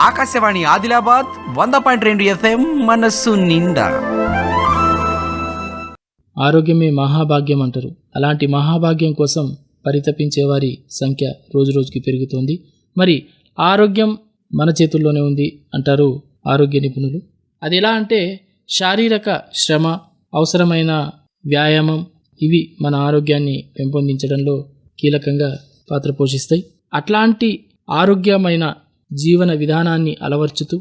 Akashvani Adilabad 100.2 FM మనస్సు నిండా. ఆరోగ్యమే మహాభాగ్యం అంటారు. అలాంటి మహాభాగ్యం కోసం పరితపించే వారి సంఖ్య రోజురోజుకి పెరుగుతోంది. మరి ఆరోగ్యం మన చేతుల్లోనే ఉంది అంటారు ఆరోగ్య నిపుణులు. అది ఎలా అంటే శారీరక శ్రమ, అవసరమైన వ్యాయామం ఇవి మన ఆరోగ్యాన్ని పెంపొందించడంలో కీలకంగా పాత్ర పోషిస్తాయి. అట్లాంటి ఆరోగ్యమైన జీవన విధానాన్ని అలవర్చుతూ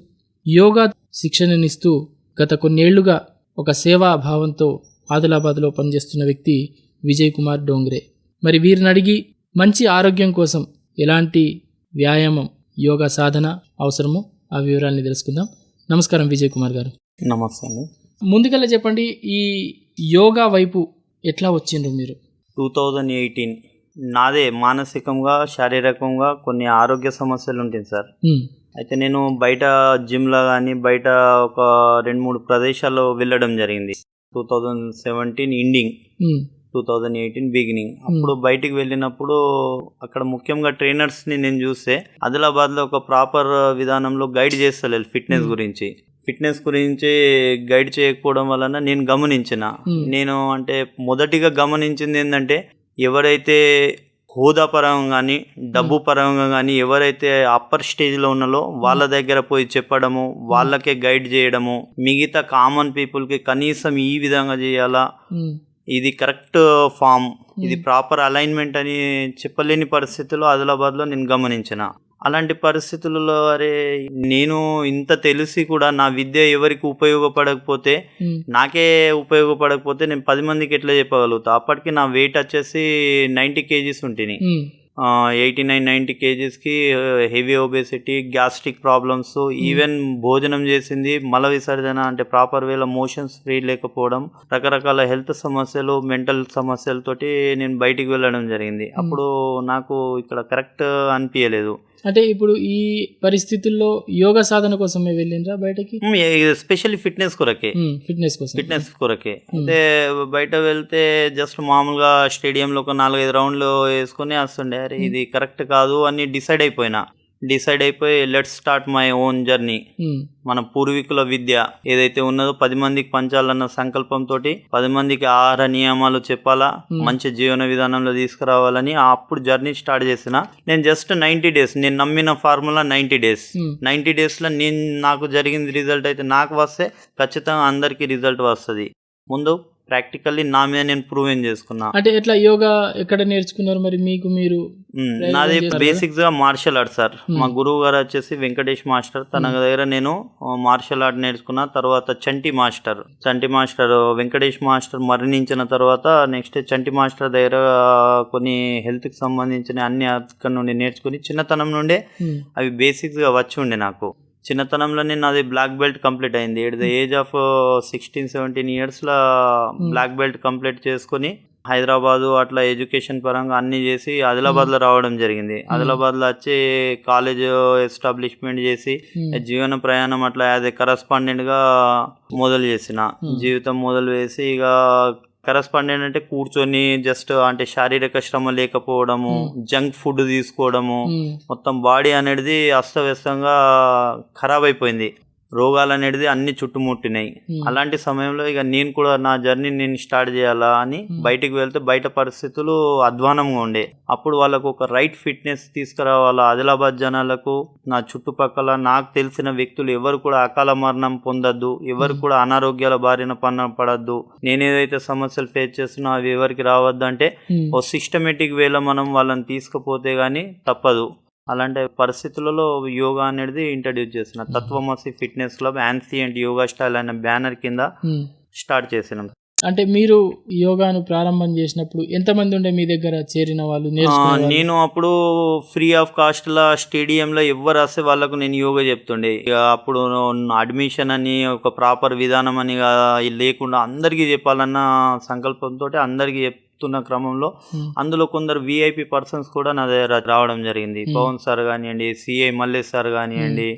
యోగా శిక్షణనిస్తూ గత కొన్నేళ్లుగా ఒక సేవా భావంతో ఆదిలాబాద్లో పనిచేస్తున్న వ్యక్తి విజయ్ కుమార్ డోంగ్రే. మరి వీరిని అడిగి మంచి ఆరోగ్యం కోసం ఎలాంటి వ్యాయామం, యోగా సాధన అవసరమో ఆ వివరాలని తెలుసుకుందాం. నమస్కారం విజయ్ కుమార్ గారు. నమస్తే అండి. ముందుగా చెప్పండి, ఈ యోగా వైపు ఎట్లా వచ్చిండ్రు మీరు? 2018 నాదే మానసికంగా శారీరకంగా కొన్ని ఆరోగ్య సమస్యలు ఉంటాయి సార్. అయితే నేను బయట జిమ్లో కానీ బయట ఒక 2-3 ప్రదేశాల్లో వెళ్ళడం జరిగింది. 2017 ఎండింగ్, 2018 బిగినింగ్. అప్పుడు బయటికి వెళ్ళినప్పుడు అక్కడ ముఖ్యంగా ట్రైనర్స్ని నేను చూస్తే ఆదిలాబాద్లో ఒక ప్రాపర్ విధానంలో గైడ్ చేస్తలేదు ఫిట్నెస్ గురించి గైడ్ చేయకపోవడం వలన నేను గమనించిన. అంటే మొదటిగా గమనించింది ఏంటంటే, ఎవరైతే హోదా పరంగా కానీ డబ్బు పరంగా కానీ ఎవరైతే అప్పర్ స్టేజ్లో ఉన్నారో వాళ్ళ దగ్గర పోయి చెప్పడము, వాళ్ళకే గైడ్ చేయడము, మిగతా కామన్ పీపుల్కి కనీసం ఈ విధంగా చేయాలా, ఇది కరెక్ట్ ఫామ్, ఇది ప్రాపర్ అలైన్మెంట్ అని చెప్పలేని పరిస్థితుల్లో ఆదిలాబాద్లో నేను గమనించిన. అలాంటి పరిస్థితులలో నేను ఇంత తెలిసి కూడా నా విద్య ఎవరికి ఉపయోగపడకపోతే, నాకే ఉపయోగపడకపోతే నేను 10 మందికి ఎట్లా చెప్పగలుగుతా? అప్పటికి నా వెయిట్ వచ్చేసి 90 kgs ఉంటుంది. 89-90 kgsకి heavy obesity, gastric problems, even భోజనం చేసింది మల విసర్జన అంటే ప్రాపర్ వేలో మోషన్స్ ఫ్రీ లేకపోవడం, రకరకాల హెల్త్ సమస్యలు, మెంటల్ సమస్యలతోటి నేను బయటికి వెళ్ళడం జరిగింది. అప్పుడు నాకు ఇక్కడ కరెక్ట్ అనిపించలేదు. అంటే ఇప్పుడు ఈ పరిస్థితుల్లో యోగా సాధన కోసమే వెళ్ళిండ్రా బయటకి? ఎస్పెషల్లీ ఫిట్నెస్ కొరకే. అయితే బయట వెళ్తే జస్ట్ మామూలుగా స్టేడియంలో ఒక 4-5 రౌండ్లు వేసుకుని వస్తుండే. ఇది కరెక్ట్ కాదు అని డిసైడ్ అయిపోయి let's start my own journey. మన పూర్వీకుల విద్య ఏదైతే ఉన్నదో 10 మందికి పంచాలన్న సంకల్పంతో 10 మందికి ఆహార నియమాలు చెప్పాలా, మంచి జీవన విధానంలో తీసుకురావాలని అప్పుడు జర్నీ స్టార్ట్ చేసిన. నేను జస్ట్ 90 days, నేను నమ్మిన ఫార్ములా 90 days లో నాకు జరిగింది రిజల్ట్ అయితే నాకు వస్తే ఖచ్చితంగా అందరికీ రిజల్ట్ వస్తుంది. ముందు ప్రాక్టికల్లీ నా మీద నేను ప్రూవ్ చేసుకున్నా. అంటే ఎట్లా యోగా ఎక్కడ నేర్చుకున్నారు మరి? మీకు మీరు? నాది బేసిక్స్ గా మార్షల్ ఆర్ట్ సార్. మా గురువు గారు వచ్చేసి వెంకటేష్ మాస్టర్. తన దగ్గర నేను మార్షల్ ఆర్ట్ నేర్చుకున్నా. తర్వాత చంటి మాస్టర్ వెంకటేష్ మాస్టర్ మరణించిన తర్వాత నెక్స్ట్ చంటి మాస్టర్ దగ్గర కొన్ని హెల్త్ కి సంబంధించిన అన్ని అక్కడ నుండి నేర్చుకుని చిన్నతనం నుండే అవి బేసిక్స్ గా వచ్చి ఉండే. నాకు చిన్నతనంలోనే నాది బ్లాక్ బెల్ట్ కంప్లీట్ అయింది. ఎట్ ద ఏజ్ ఆఫ్ 16-17 yearsలో బ్లాక్ బెల్ట్ కంప్లీట్ చేసుకుని హైదరాబాదు అట్లా ఎడ్యుకేషన్ పరంగా అన్ని చేసి ఆదిలాబాద్లో రావడం జరిగింది. ఆదిలాబాద్లో వచ్చి కాలేజ్ ఎస్టాబ్లిష్మెంట్ చేసి జీవన ప్రయాణం అట్లా యాజ్ ఏ కరస్పాండెంట్గా మొదలు చేసిన. జీవితం మొదలు వేసి ఇక కరస్పాండెంట్ అంటే కూర్చొని జస్ట్ అంటే శారీరక శ్రమ లేకపోవడము, జంక్ ఫుడ్ తీసుకోవడము, మొత్తం బాడీ అనేది అస్తవ్యస్తంగా ఖరాబ్ అయిపోయింది. రోగాలు అనేది అన్ని చుట్టుముట్టినాయి. అలాంటి సమయంలో ఇక నేను కూడా నా జర్నీ నేను స్టార్ట్ చేయాలా అని బయటికి వెళ్తే బయట పరిస్థితులు అధ్వానంగా ఉండే. అప్పుడు వాళ్ళకు ఒక రైట్ ఫిట్నెస్ తీసుకురావాలా. ఆదిలాబాద్ జనాలకు, నా చుట్టుపక్కల నాకు తెలిసిన వ్యక్తులు ఎవరు కూడా అకాల మరణం పొందొద్దు, ఎవరు కూడా అనారోగ్యాల బారిన పడద్దు, నేనేదైతే సమస్యలు ఫేస్ చేస్తున్నా అవి ఎవరికి రావద్దు అంటే ఓ సిస్టమేటిక్ వేలో మనం వాళ్ళని తీసుకుపోతే గానీ తప్పదు. అలాంటి పరిస్థితులలో యోగా అనేది ఇంట్రడ్యూస్ చేసిన. తత్వమసి fitness club ancient yoga style అనే బ్యానర్ కింద స్టార్ట్ చేసినాం. అంటే మీరు యోగాను ప్రారంభం చేసినప్పుడు ఎంతమంది ఉండే మీ దగ్గర చేరిన వాళ్ళు? నేను అప్పుడు ఫ్రీ ఆఫ్ కాస్ట్ లా స్టేడియంలో ఎవరు వస్తే వాళ్ళకు నేను యోగా చెప్తుండే. ఇక అప్పుడు అడ్మిషన్ అని ఒక ప్రాపర్ విధానం అని లేకుండా అందరికీ చెప్పాలన్న సంకల్పంతో అందరికీ చెప్తున్న క్రమంలో అందులో కొందరు విఐపి పర్సన్స్ కూడా నా దగ్గర రావడం జరిగింది. పవన్ సార్ కానివ్వండి, సిఐ మల్లేష్ సార్ కానివ్వండి,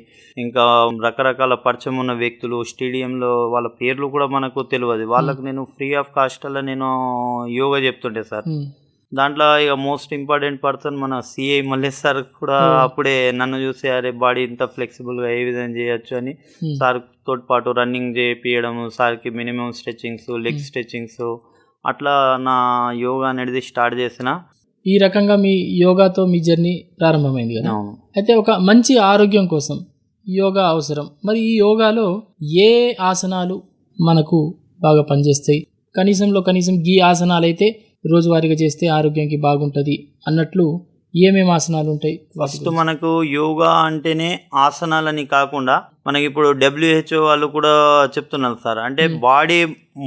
ఇంకా రకరకాల పరిచయం ఉన్న వ్యక్తులు స్టేడియంలో వాళ్ళ పేర్లు కూడా మనకు తెలియదు. వాళ్ళకు నేను ఫ్రీ ఆఫ్ కాస్ట్ అలా నేను యోగా చెప్తుంటే సార్. దాంట్లో ఇక మోస్ట్ ఇంపార్టెంట్ పర్సన్ మన సిఐ మల్లేష్ సార్ కూడా అప్పుడే నన్ను చూసి అరే బాడీ ఇంత ఫ్లెక్సిబుల్గా ఏ విధంగా చేయొచ్చు అని సార్ తోటి పాటు రన్నింగ్ చేయించడం, సార్కి మినిమం స్ట్రెచ్చింగ్స్, లెగ్ స్ట్రెచ్చింగ్స్, అట్లా నా యోగా అనేది స్టార్ట్ చేసిన. ఈ రకంగా మీ యోగాతో మీ జర్నీ ప్రారంభమైంది కదా. అయితే ఒక మంచి ఆరోగ్యం కోసం యోగా అవసరం. మరి ఈ యోగాలో ఏ ఆసనాలు మనకు బాగా పనిచేస్తాయి? కనీసం ఈ ఆసనాలు అయితే రోజువారీగా చేస్తే ఆరోగ్యానికి బాగుంటుంది అన్నట్లు ఏమేమి ఆసనాలు ఉంటాయి? ఫస్ట్ మనకు యోగా అంటేనే ఆసనాలని కాకుండా మనకి ఇప్పుడు WHO వాళ్ళు కూడా చెప్తున్నారు సార్, అంటే బాడీ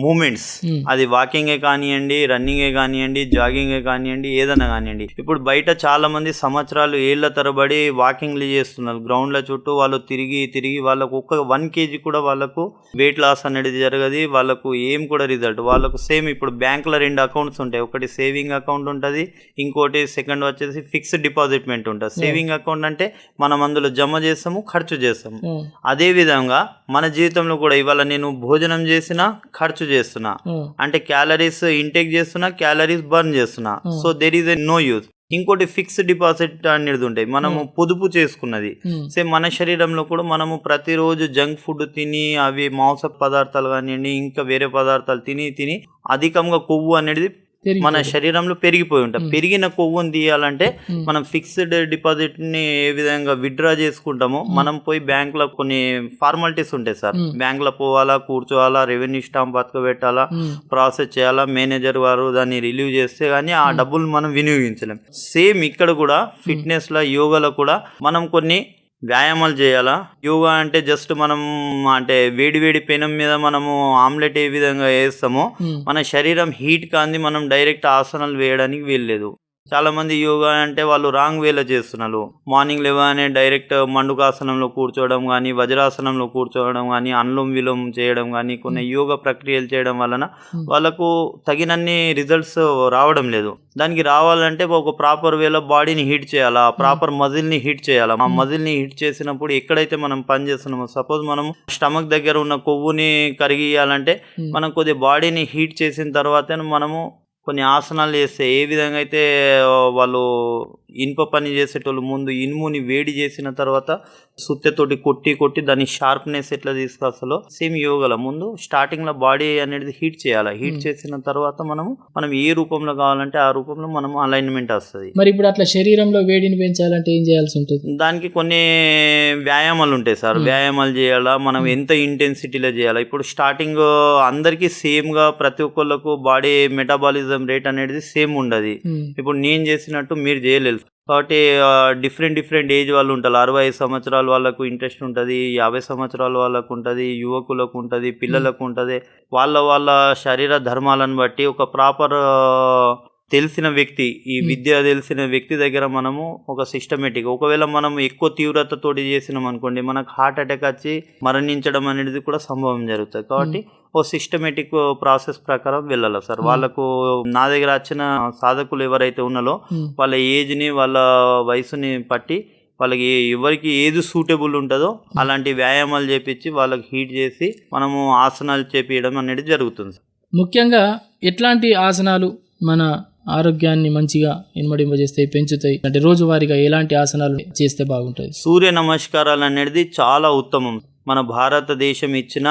మూమెంట్స్, అది వాకింగే కానివ్వండి, రన్నింగే కానివ్వండి, జాగింగే కానివ్వండి, ఏదైనా కానివ్వండి. ఇప్పుడు బయట చాలా మంది సంవత్సరాలు ఏళ్ల తరబడి వాకింగ్లు చేస్తున్నారు గ్రౌండ్ల చుట్టూ. వాళ్ళు తిరిగి వాళ్ళకు ఒక్క 1 kg కూడా వాళ్ళకు వెయిట్ లాస్ అనేది జరగదు, వాళ్ళకు ఏం కూడా రిజల్ట్. వాళ్ళకు సేమ్ ఇప్పుడు బ్యాంకులో 2 అకౌంట్స్ ఉంటాయి, ఒకటి సేవింగ్ అకౌంట్ ఉంటుంది, ఇంకోటి సెకండ్ వచ్చేసి ఫిక్స్డ్ డిపాజిట్మెంట్ ఉంటుంది. సేవింగ్ అకౌంట్ అంటే మనం అందులో జమ చేస్తాము, ఖర్చు చేస్తాము. అదే విధంగా మన జీవితంలో కూడా ఇవాళ నేను భోజనం చేసినా ఖర్చు చేస్తున్నా, అంటే క్యాలరీస్ ఇంటేక్ చేస్తున్నా, క్యాలరీస్ బర్న్ చేస్తున్నా. So there is a no use. ఇంకోటి ఫిక్స్డ్ డిపాజిట్ అనేది ఉంటాయి, మనము పొదుపు చేసుకున్నది. సేమ్ మన శరీరంలో కూడా మనము ప్రతిరోజు జంక్ ఫుడ్ తిని, అవి మాంస పదార్థాలు కానివ్వండి, ఇంకా వేరే పదార్థాలు తిని అధికంగా కొవ్వు అనేది మన శరీరంలో పెరిగిపోయి ఉంటాం. పెరిగిన కొవ్వుని తీయాలంటే మనం ఫిక్స్డ్ డిపాజిట్ ని ఏ విధంగా విత్డ్రా చేసుకుంటామో, మనం పోయి బ్యాంక్ లో కొన్ని ఫార్మాలిటీస్ ఉంటాయి సార్. బ్యాంక్ లో పోవాలా, కూర్చోవాలా, రెవెన్యూ స్టాంప్ బతకబెట్టాలా, ప్రాసెస్ చేయాలా, మేనేజర్ వారు దాన్ని రిలీవ్ చేస్తే గానీ ఆ డబ్బులు మనం వినియోగించలేం. సేమ్ ఇక్కడ కూడా ఫిట్నెస్ లో, యోగాలో కూడా మనం కొన్ని వ్యాయామాలు చేయాలా. యోగా అంటే జస్ట్ మనం అంటే వేడి పెనం మీద మనము ఆమ్లెట్ ఏ విధంగా వేస్తామో మన శరీరం హీట్ కాంది మనం డైరెక్ట్ ఆసనాలు వేయడానికి వీల్లేదు. చాలా మంది యోగా అంటే వాళ్ళు రాంగ్ వేలో చేస్తున్నారు. మార్నింగ్ లేవగానే డైరెక్ట్ మండుకాసనంలో కూర్చోవడం కానీ, వజ్రాసనంలో కూర్చోవడం కానీ, అనులోమ విలోమం చేయడం కానీ, కొన్ని యోగా ప్రక్రియలు చేయడం వలన వాళ్ళకు తగినన్ని రిజల్ట్స్ రావడం లేదు. దానికి రావాలంటే ఒక ప్రాపర్ వేలో బాడీని హీట్ చేయాలా, ప్రాపర్ మజిల్ని హీట్ చేయాలా. ఆ మజిల్ని హీట్ చేసినప్పుడు ఎక్కడైతే మనం పని చేస్తున్నామో, సపోజ్ మనం స్టమక్ దగ్గర ఉన్న కొవ్వుని కరిగియాలంటే మనం కొద్దిగా బాడీని హీట్ చేసిన తర్వాత మనము కొన్ని ఆసనాలు చేస్తే, ఏ విధంగా అయితే వాళ్ళు ఇనుప పని చేసేటోళ్ళు ముందు ఇనుముని వేడి చేసిన తర్వాత సుత్తెతోటి కొట్టి దాని షార్ప్నెస్ ఎట్లా తీసుకొస్తాలో, సేమ్ యోగాలో ముందు స్టార్టింగ్ లో బాడీ అనేది హీట్ చేయాలి. హీట్ చేసిన తర్వాత మనం ఏ రూపంలో కావాలంటే ఆ రూపంలో మనం అలైన్మెంట్ వస్తుంది. మరి ఇప్పుడు అట్లా శరీరంలో వేడిని పెంచాలంటే ఏం చేయాల్సి ఉంటుంది? దానికి కొన్ని వ్యాయామాలు ఉంటాయి సార్. వ్యాయామాలు చేయాలా, మనం ఎంత ఇంటెన్సిటీలో చేయాలా. ఇప్పుడు స్టార్టింగ్ అందరికీ సేమ్ గా ప్రతి ఒక్కళ్ళకు బాడీ మెటాబాలిజం రేట్ అనేది సేమ్ ఉండదు. ఇప్పుడు నేను చేసినట్టు మీరు చేయలేదు కాబట్టి డిఫరెంట్ ఏజ్ వాళ్ళు ఉంటారు. 65 సంవత్సరాల వాళ్ళకు ఇంట్రెస్ట్ ఉంటుంది, 50 సంవత్సరాల వాళ్ళకు ఉంటుంది, యువకులకు ఉంటుంది, పిల్లలకు ఉంటుంది. వాళ్ళ శరీర ధర్మాలను బట్టి ఒక ప్రాపర్ తెలిసిన వ్యక్తి, ఈ విద్య తెలిసిన వ్యక్తి దగ్గర మనము ఒక సిస్టమేటిక్, ఒకవేళ మనం ఎక్కువ తీవ్రతతోటి చేసినాం అనుకోండి, మనకు హార్ట్ అటాక్ వచ్చి మరణించడం అనేది కూడా సంభవం జరుగుతుంది. కాబట్టి ఓ సిస్టమేటిక్ ప్రాసెస్ ప్రకారం వెళ్ళాలి సార్. వాళ్ళకు నా దగ్గర వచ్చిన సాధకులు ఎవరైతే ఉన్నారో వాళ్ళ ఏజ్ని, వాళ్ళ వయసుని బట్టి వాళ్ళకి ఎవరికి ఏది సూటబుల్ ఉంటుందో అలాంటి వ్యాయామాలు చేపించి వాళ్ళకి హీట్ చేసి మనము ఆసనాలు చేపించడం అనేది జరుగుతుంది. ముఖ్యంగా ఎట్లాంటి ఆసనాలు మన ఆరోగ్యాన్ని మంచిగా ఇనుమడింపజేస్తాయి, పెంచుతాయి? అంటే రోజువారీగా ఎలాంటి ఆసనాలు చేస్తే బాగుంటుంది? సూర్య నమస్కారాలు అనేది చాలా ఉత్తమం. మన భారతదేశం ఇచ్చిన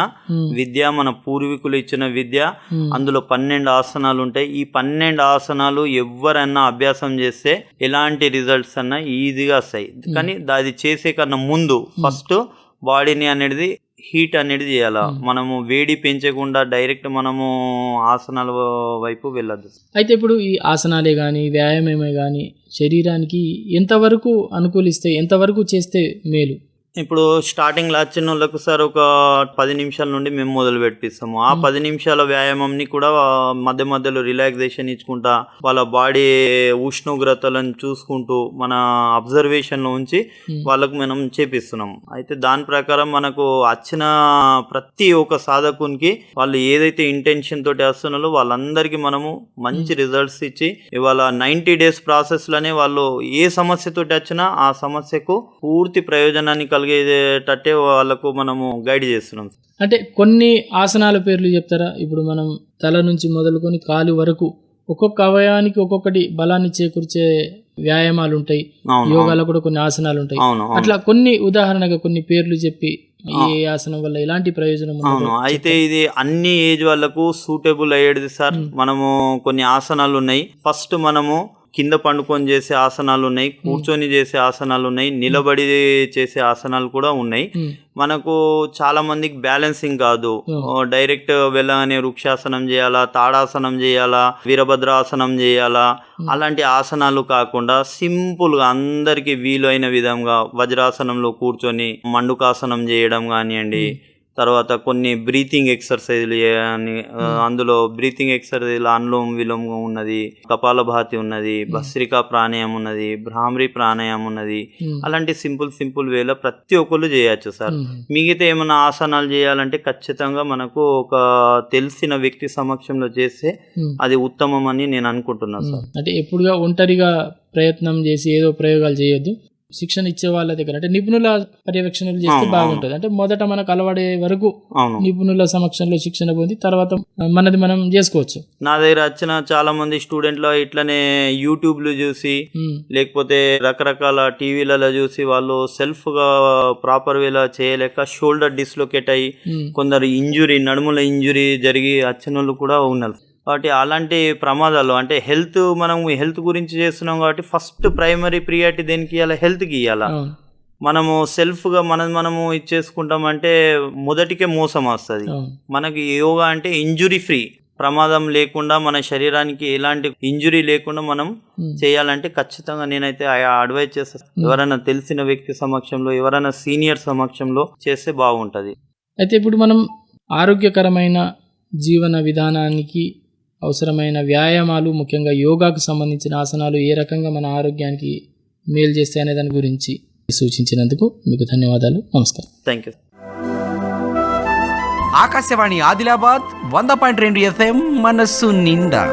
విద్య, మన పూర్వీకులు ఇచ్చిన విద్య, అందులో 12 ఆసనాలు ఉంటాయి. ఈ 12 ఆసనాలు ఎవరైనా అభ్యాసం చేస్తే ఎలాంటి రిజల్ట్స్ అన్నా ఈజీగా వస్తాయి. కానీ అది చేసే కన్నా ముందు ఫస్ట్ బాడీని అనేది హీట్ అనేది చేయాలా. మనము వేడి పెంచకుండా డైరెక్ట్ మనము ఆసనాల వైపు వెళ్ళద్దు. అయితే ఇప్పుడు ఈ ఆసనాలే కానీ, వ్యాయామమే కానీ శరీరానికి ఎంతవరకు అనుకూలిస్తాయి, ఎంతవరకు చేస్తే మేలు? ఇప్పుడు స్టార్టింగ్ వచ్చిన వాళ్ళకు సార్ ఒక 10 నిమిషాల నుండి మేము మొదలు పెట్టిస్తాము. ఆ 10 నిమిషాల వ్యాయామంని కూడా మధ్యలో రిలాక్సేషన్ ఇచ్చుకుంటా, వాళ్ళ బాడీ ఉష్ణోగ్రతలను చూసుకుంటూ మన అబ్జర్వేషన్లో ఉంచి వాళ్ళకు మనం చేపిస్తున్నాం. అయితే దాని ప్రకారం మనకు వచ్చిన ప్రతి ఒక్క సాధకునికి వాళ్ళు ఏదైతే ఇంటెన్షన్ తోటి వస్తున్నారో వాళ్ళందరికీ మనము మంచి రిజల్ట్స్ ఇచ్చి, ఇవాళ 90 days ప్రాసెస్లోనే వాళ్ళు ఏ సమస్యతోటి వచ్చినా ఆ సమస్యకు పూర్తి ప్రయోజనాన్ని కలిగేటట్టే వాళ్ళకు మనము గైడ్ చేస్తున్నాం. అంటే కొన్ని ఆసనాల పేర్లు చెప్తారా? ఇప్పుడు మనం తల నుంచి మొదలుకొని కాలు వరకు ఒక్కొక్క అవయవానికి ఒక్కొక్కటి బలాన్ని చేకూర్చే వ్యాయామాలు ఉంటాయి, యోగాలో కూడా కొన్ని ఆసనాలు ఉంటాయి. అట్లా కొన్ని ఉదాహరణగా కొన్ని పేర్లు చెప్పి ఏ ఆసనం వల్ల ఎలాంటి ప్రయోజనం అవును. అయితే ఇది అన్ని ఏజ్ వాళ్ళకు సూటబుల్ అయ్యేది సార్. మనము కొన్ని ఆసనాలు ఉన్నాయి. ఫస్ట్ మనము కింద పండుకొని చేసే ఆసనాలు ఉన్నాయి, కూర్చొని చేసే ఆసనాలు ఉన్నాయి, నిలబడి చేసే ఆసనాలు కూడా ఉన్నాయి. మనకు చాలా మందికి బ్యాలెన్సింగ్ కాదు, డైరెక్ట్ వెళ్ళగానే వృక్షాసనం చేయాలా, తాడాసనం చేయాలా, వీరభద్రాసనం చేయాలా, అలాంటి ఆసనాలు కాకుండా సింపుల్ గా అందరికి వీలైన విధంగా వజ్రాసనంలో కూర్చొని మండుకాసనం చేయడం కానివ్వండి, తర్వాత కొన్ని బ్రీతింగ్ ఎక్సర్సైజ్లు చేయని, అందులో బ్రీతింగ్ ఎక్సర్సైజ్ అనులోమ విలోమ ఉన్నది, కపాలభాతి ఉన్నది, భస్త్రికా ప్రాణాయామం ఉన్నది, భ్రామరి ప్రాణాయామం ఉన్నది. అలాంటి సింపుల్ వేలో ప్రతి ఒక్కరు చేయొచ్చు సార్. మిగతా ఏమైనా ఆసనాలు చేయాలంటే ఖచ్చితంగా మనకు ఒక తెలిసిన వ్యక్తి సమక్షంలో చేస్తే అది ఉత్తమం అని నేను అనుకుంటున్నాను సార్. అంటే ఎప్పుడుగా ఒంటరిగా ప్రయత్నం చేసి ఏదో ప్రయోగాలు చేయొద్దు, శిక్షణ ఇచ్చే వాళ్ళ దగ్గర అంటే నిపుణుల పర్యవేక్షణలు చేస్తే బాగుంటుంది. అంటే మొదట మనకు అలవాడే వరకు నిపుణుల సమక్షంలో శిక్షణ పొంది తర్వాత మనది మనం చేసుకోవచ్చు. నా దగ్గర వచ్చిన చాలా మంది స్టూడెంట్లు ఇట్లనే యూట్యూబ్లు చూసి లేకపోతే రకరకాల టీవీలలో చూసి వాళ్ళు సెల్ఫ్ గా ప్రాపర్ వేలా చేయలేక షోల్డర్ డిస్లొకేట్ అయ్యి కొందరు ఇంజురీ, నడుముల ఇంజురీ జరిగి వచ్చిన వాళ్ళు కూడా ఉన్నారు. కాబట్టి అలాంటి ప్రమాదాలు అంటే మనం హెల్త్ గురించి చేస్తున్నాం కాబట్టి ఫస్ట్ ప్రైమరీ ప్రియారిటీ దేనికి ఇవ్వాలి? హెల్త్కి ఇవ్వాలా. మనము సెల్ఫ్గా మనము ఇచ్చేసుకుంటామంటే మొదటికే మోసం వస్తుంది. మనకి యోగా అంటే ఇంజురీ ఫ్రీ, ప్రమాదం లేకుండా మన శరీరానికి ఎలాంటి ఇంజురీ లేకుండా మనం చేయాలంటే ఖచ్చితంగా నేనైతే అడ్వైజ్ చేస్తాను. ఎవరైనా తెలిసిన వ్యక్తి సమక్షంలో, ఎవరైనా సీనియర్ సమక్షంలో చేస్తే బాగుంటుంది. అయితే ఇప్పుడు మనం ఆరోగ్యకరమైన జీవన విధానానికి అవసరమైన వ్యాయామాలు, ముఖ్యంగా యోగాకు సంబంధించిన ఆసనాలు ఏ రకంగా మన ఆరోగ్యానికి మేలు చేస్తాయి అనే దాని గురించి సూచించినందుకు మీకు ధన్యవాదాలు. నమస్కారం. Thank you. Akashvani Adilabad 100.2 FM మనస్సు నిండా.